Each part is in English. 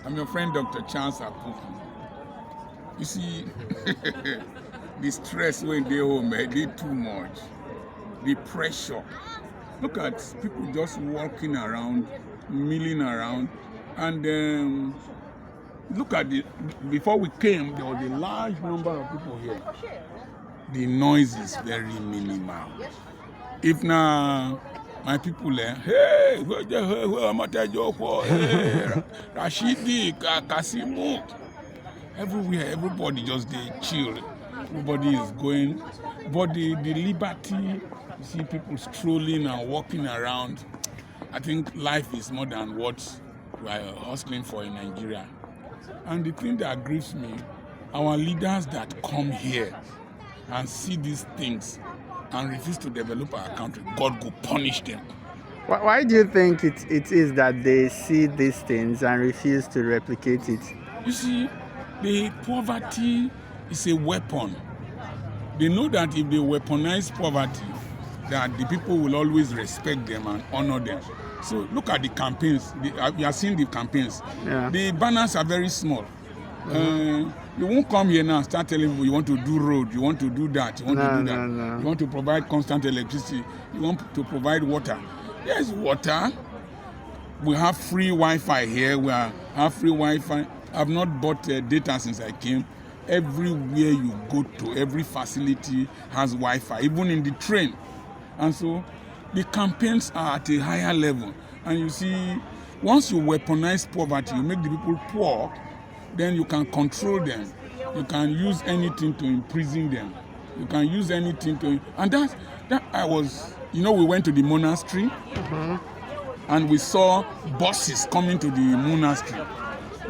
I'm your friend, Dr. Charles Apoki. You see, the stress when they home, they too much. The pressure. Look at people just walking around, milling around, and look at before we came, there was a large number of people here. The noise is very minimal. If now my people hey, Rashidi, Kasimu, everywhere, everybody just they chill. Everybody is going, but the liberty, you see people strolling and walking around. I think life is more than what we are hustling for in Nigeria. And the thing that grieves me, our leaders that come here and see these things and refuse to develop our country, God will punish them. Why do you think it is that they see these things and refuse to replicate it? You see, the poverty is a weapon. They know that if they weaponize poverty, that the people will always respect them and honor them. So look at the campaigns. We are seeing the campaigns. Yeah. The banners are very small. You won't come here now and start telling people you want to do road, you want to do that, you want to do that. No. You want to provide constant electricity, you want to provide water. There's water. We have free Wi-Fi here. We have free Wi-Fi. I've not bought data since I came. Everywhere you go to, every facility has Wi-Fi, even in the train. And so the campaigns are at a higher level. And you see, once you weaponize poverty, you make the people poor, then you can control them. You can use anything to imprison them. You can use anything to... And that I was... You know, we went to the monastery, and we saw buses coming to the monastery.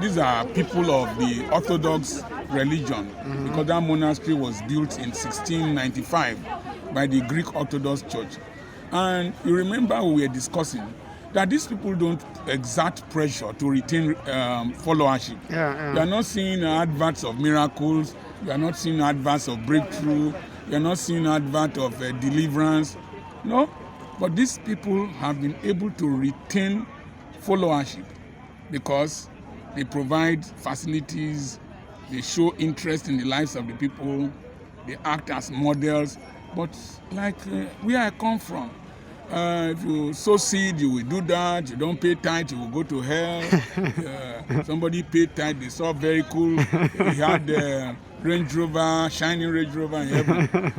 These are people of the Orthodox religion, because that monastery was built in 1695 by the Greek Orthodox Church. And you remember we were discussing that these people don't exert pressure to retain followership. You are not seeing adverts of miracles. You are not seeing adverts of breakthrough. You are not seeing adverts of deliverance. No, but these people have been able to retain followership because they provide facilities, they show interest in the lives of the people, they act as models. But like where I come from, if you sow seed, you will do that. You don't pay tithe, you will go to hell. Somebody paid tithe, they saw very cool. He had the Range Rover, shining Range Rover in heaven.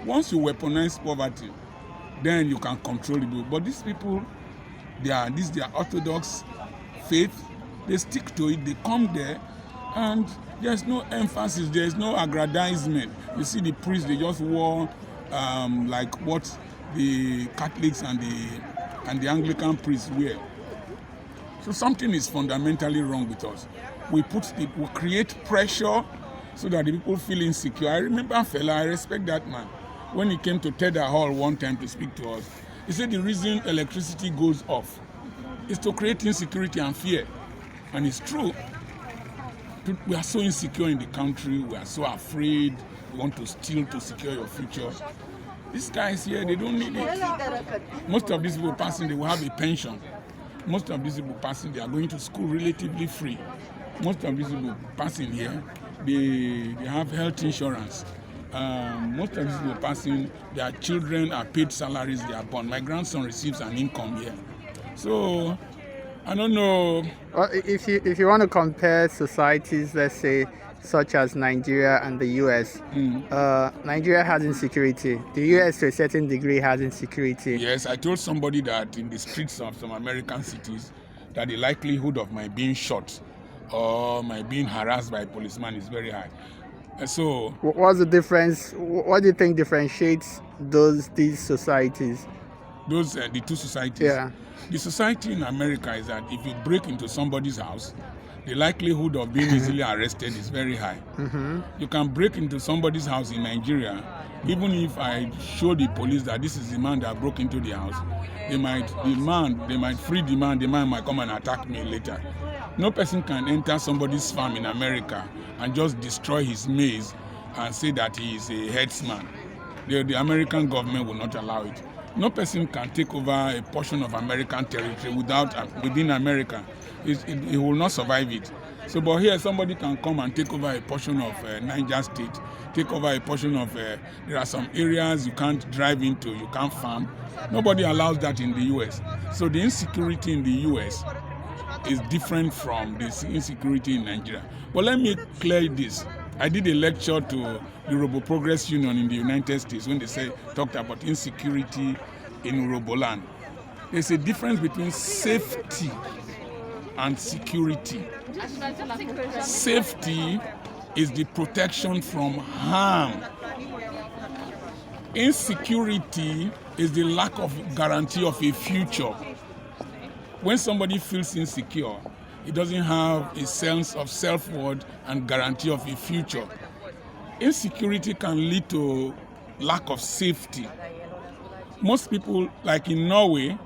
Once you weaponize poverty, then you can control the people. But these people, they are Orthodox faith. They stick to it. They come there, and there's no emphasis. There's no aggrandizement. You see the priests, they just wore like what the Catholics and the Anglican priests wear. So something is fundamentally wrong with us. We create pressure so that the people feel insecure. I remember Fela, I respect that man. When he came to Tedder Hall one time to speak to us, he said the reason electricity goes off is to create insecurity and fear. And it's true. We are so insecure in the country. We are so afraid. We want to steal to secure your future. These guys here, they don't need it. Most of these people passing, they will have a pension. Most of these people passing, they are going to school relatively free. Most of these people passing here, they have health insurance. Most of these people passing, their children are paid salaries, they are born. My grandson receives an income here. So, I don't know. Well, if you want to compare societies, let's say, such as Nigeria and the US, Nigeria has insecurity. The US, to a certain degree, has insecurity. Yes, I told somebody that in the streets of some American cities, that the likelihood of my being shot or my being harassed by a policeman is very high. So, what's the difference? What do you think differentiates these societies? The two societies. Yeah. The society in America is that if you break into somebody's house, the likelihood of being easily arrested is very high. You can break into somebody's house in Nigeria, even if I show the police that this is the man that broke into the house, they might free the man might come and attack me later. No person can enter somebody's farm in America and just destroy his maize and say that he is a headsman. The American government will not allow it. No person can take over a portion of American territory within America. It will not survive it. So, but here somebody can come and take over a portion of Niger State, take over a portion of, there are some areas you can't drive into, you can't farm. Nobody allows that in the U.S. So the insecurity in the U.S. is different from the insecurity in Nigeria. But let me clear this. I did a lecture to the Robo Progress Union in the United States when they talked about insecurity in Roboland. There's a difference between safety and security. Safety is the protection from harm. Insecurity is the lack of guarantee of a future. When somebody feels insecure, he doesn't have a sense of self-worth and guarantee of a future. Insecurity can lead to lack of safety. Most people, like in Norway,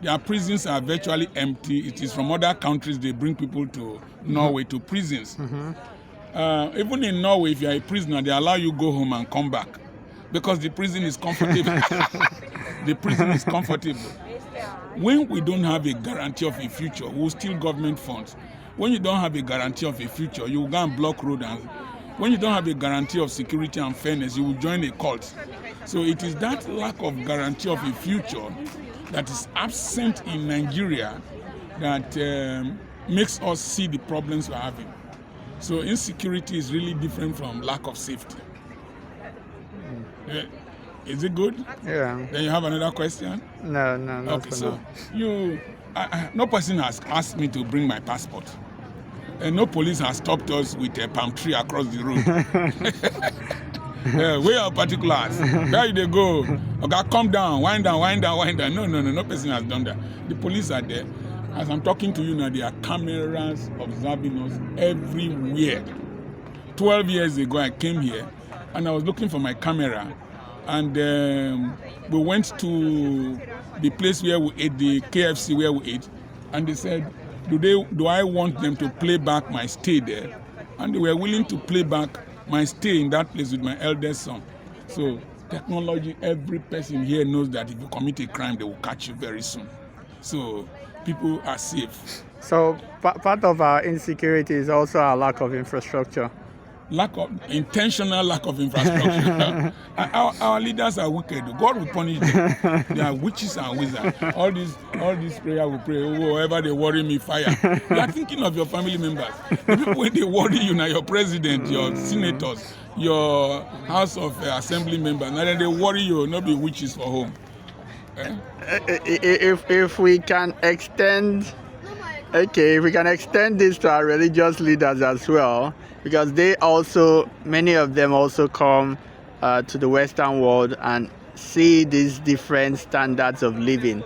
their prisons are virtually empty. It is from other countries they bring people to Norway to prisons. Mm-hmm. Even in Norway, if you are a prisoner, they allow you go home and come back because the prison is comfortable. The prison is comfortable. When we don't have a guarantee of a future, we'll steal government funds. When you don't have a guarantee of a future, you will go and block road. And when you don't have a guarantee of security and fairness, you will join a cult. So it is that lack of guarantee of a future that is absent in Nigeria that makes us see the problems we're having. So insecurity is really different from lack of safety. Is it good? Yeah. Then you have another question? No. Okay, so no person has asked me to bring my passport. And no police has stopped us with a palm tree across the road. Where are particulars? Where they go? Okay, come down, wind down. No person has done that. The police are there. As I'm talking to you now, there are cameras observing us everywhere. 12 years ago, I came here and I was looking for my camera. And we went to the place where we ate, the KFC where we ate, and they said, do I want them to play back my stay there? And they were willing to play back my stay in that place with my eldest son. So technology, every person here knows that if you commit a crime, they will catch you very soon. So people are safe. So part of our insecurity is also our lack of infrastructure. Intentional lack of infrastructure. Our leaders are wicked. God will punish them. They are witches and wizards. All this prayer we pray, whoever they worry me, fire. You are thinking of your family members. The people when they worry you now, your president, your senators, your House of Assembly members, now then they worry you, not be witches for home. If we can extend this to our religious leaders as well, because many of them also come to the Western world and see these different standards of living.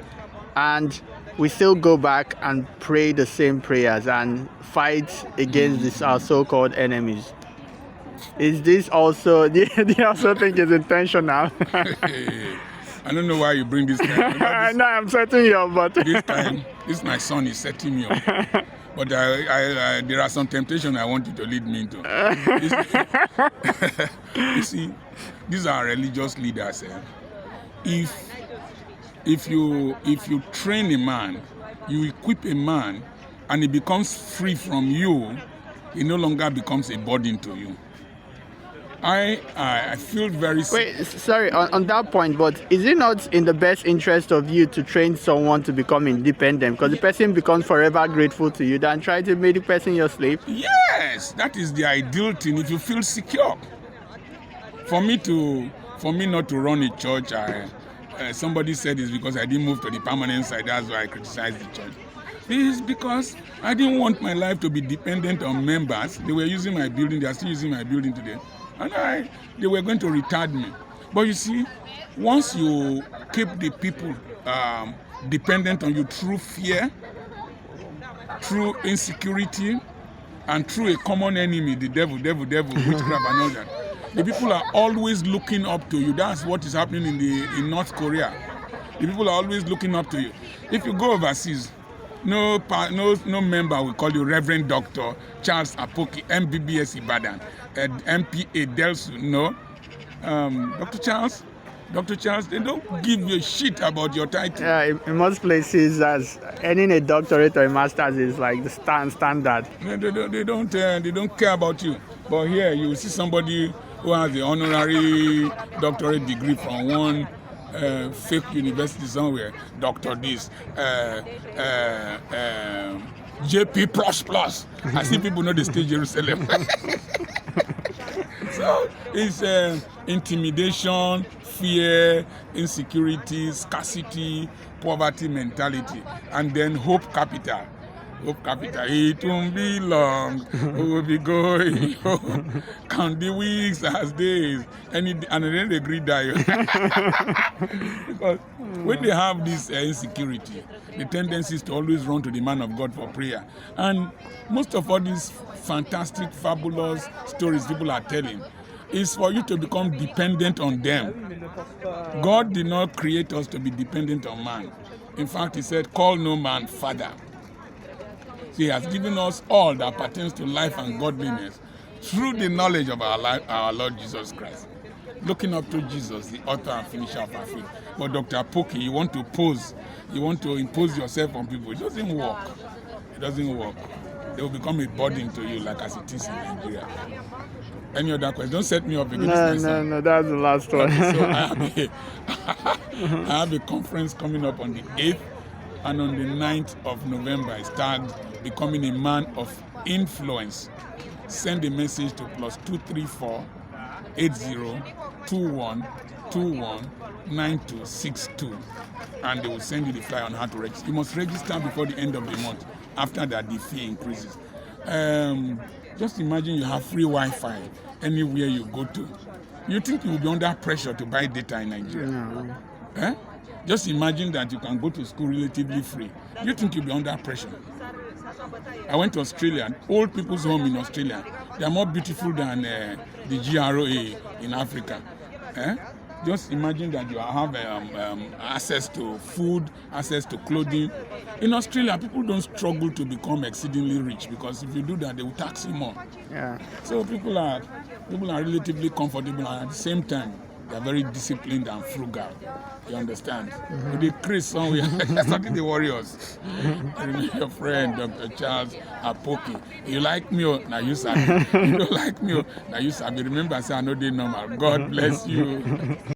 And we still go back and pray the same prayers and fight against our so-called enemies. Is this also, do you also think it's intentional? I don't know why you bring this time. No, I'm setting you up, but... This my son is setting me up. But there are some temptations I want you to lead me into. You see, these are religious leaders. If you train a man, you equip a man, and he becomes free from you, he no longer becomes a burden to you. I feel very... Wait, sorry, on that point, but is it not in the best interest of you to train someone to become independent? Because the person becomes forever grateful to you than try to make the person your slave? Yes, that is the ideal thing if you feel secure. For me not to run a church, somebody said it's because I didn't move to the permanent side, that's why I criticized the church. This is because I didn't want my life to be dependent on members. They were using my building, they are still using my building today. And they were going to retard me. But you see, once you keep the people dependent on you through fear, through insecurity, and through a common enemy, the devil, witchcraft and all that, the people are always looking up to you. That's what is happening in North Korea. The people are always looking up to you. If you go overseas, no member will call you Reverend Dr. Charles Apoki, MBBS Ibadan, MPA Delsu, no. Dr. Charles, Dr. Charles, they don't give you a shit about your title. Yeah, in most places, as earning a doctorate or a master's is like the standard. They don't care about you. But here you see somebody who has the honorary doctorate degree from one fake university somewhere, Doctor this, JP plus plus. I see people know the state Jerusalem. So it's intimidation, fear, insecurity, scarcity, poverty mentality, and then hope capital. Hope capital. It won't be long. We will be going home. Count the weeks as days. And then they agree die. Because when they have this insecurity, the tendency is to always run to the man of God for prayer. And most of all these fantastic, fabulous stories people are telling is for you to become dependent on them. God did not create us to be dependent on man. In fact, he said, call no man father. He has given us all that pertains to life and godliness through the knowledge of our Lord Jesus Christ. Looking up to Jesus, the author and finisher of our faith. But Dr. Apoki, you want to impose yourself on people. It doesn't work. It doesn't work. They will become a burden to you, like as it is in Nigeria. Any other question? Don't set me up against myself. No, that's the last one. So I have a conference coming up on the 8th and on the 9th of November. I start becoming a man of influence. Send a message to +234 8021219262 and they will send you the flyer on how to register. You must register before the end of the month. After that, the fee increases. Just imagine you have free Wi-Fi anywhere you go to. You think you will be under pressure to buy data in Nigeria? No. Just imagine that you can go to school relatively free. You think you'll be under pressure? I went to Australia. Old people's home in Australia, they are more beautiful than the GROA in Africa. Just imagine that you have access to food, access to clothing. In Australia, people don't struggle to become exceedingly rich because if you do that, they will tax you more. Yeah. So people are relatively comfortable, and at the same time, they are very disciplined and frugal. You understand? With the Chris song, we are starting the warriors. I remember your friend, Dr. Charles Apoki. You like me, now you sabi. You don't like me, now you sabi. Remember, say I know the normal. God bless you.